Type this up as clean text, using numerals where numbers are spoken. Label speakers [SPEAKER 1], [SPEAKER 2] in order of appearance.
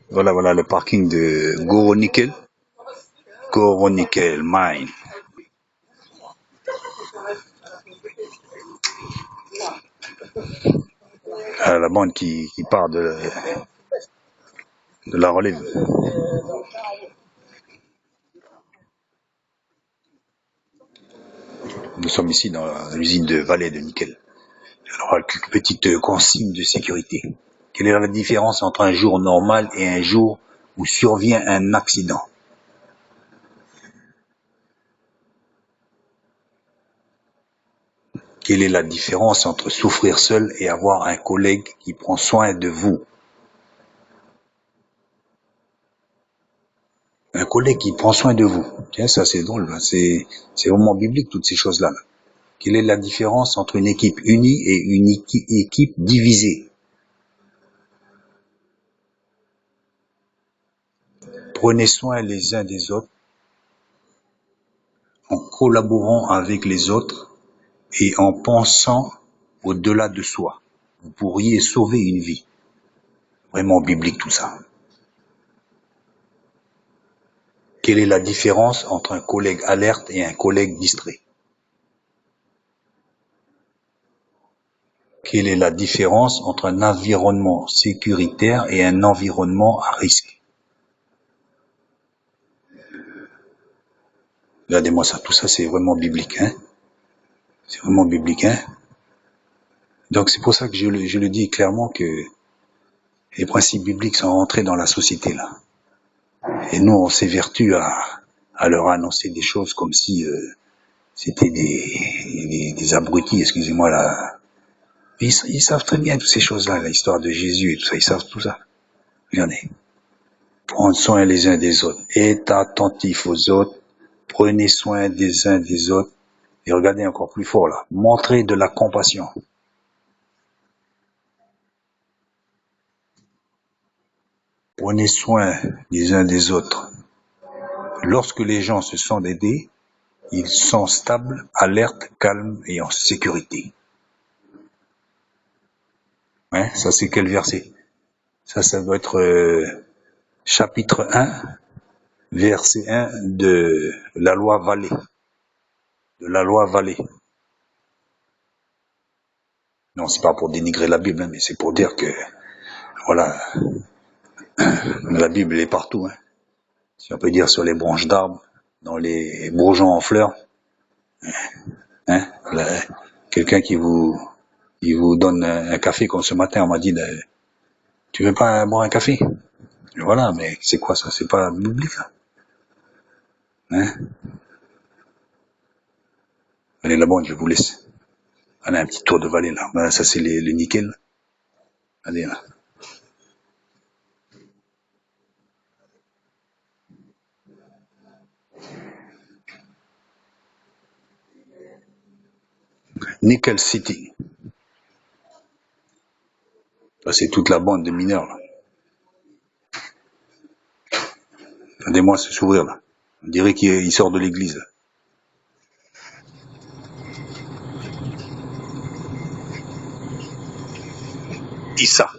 [SPEAKER 1] Voilà le parking de Goro Nickel. Goro Nickel Mine. La bande qui part de la relève. Nous sommes ici dans l'usine de Vallée de Nickel. Alors, quelques petites consignes de sécurité. Quelle est la différence entre un jour normal et un jour où survient un accident? Quelle est la différence entre souffrir seul et avoir un collègue qui prend soin de vous? Un collègue qui prend soin de vous. Tiens, ça c'est drôle, c'est vraiment biblique toutes ces choses-là. Quelle est la différence entre une équipe unie et une équipe divisée? Prenez soin les uns des autres en collaborant avec les autres et en pensant au-delà de soi. Vous pourriez sauver une vie. Vraiment biblique tout ça. Quelle est la différence entre un collègue alerte et un collègue distrait? Quelle est la différence entre un environnement sécuritaire et un environnement à risque? Regardez-moi ça, tout ça c'est vraiment biblique, hein? C'est vraiment biblique, hein? Donc c'est pour ça que je le dis clairement que les principes bibliques sont rentrés dans la société là. Et nous on s'évertue à leur annoncer des choses comme si c'était des abrutis, excusez-moi là. Ils savent très bien toutes ces choses-là, l'histoire de Jésus et tout ça, ils savent tout ça. Regardez. Prendre soin les uns des autres. Être attentif aux autres. Prenez soin des uns des autres. Et regardez encore plus fort là. Montrez de la compassion. Prenez soin les uns des autres. Lorsque les gens se sentent aidés, ils sont stables, alertes, calmes et en sécurité. Hein, ça c'est quel verset? Ça doit être chapitre 1, verset 1 de la loi Vallée. De la loi Vallée. Non, c'est pas pour dénigrer la Bible, hein, mais c'est pour dire que, voilà, la Bible est partout, hein. Si on peut dire sur les branches d'arbres, dans les bourgeons en fleurs, hein. Quelqu'un qui vous donne un café comme ce matin, on m'a dit, tu veux pas boire un café? Et voilà, mais c'est quoi ça? C'est pas biblique, ça. Hein? Allez, là-bas, je vous laisse. Allez, un petit tour de vallée, là. Voilà, ça, c'est le nickel. Allez, là. Nickel City. Ça, c'est toute la bande de mineurs, là. Regardez-moi ce sourire, là. On dirait qu'il sort de l'église, là. Issa.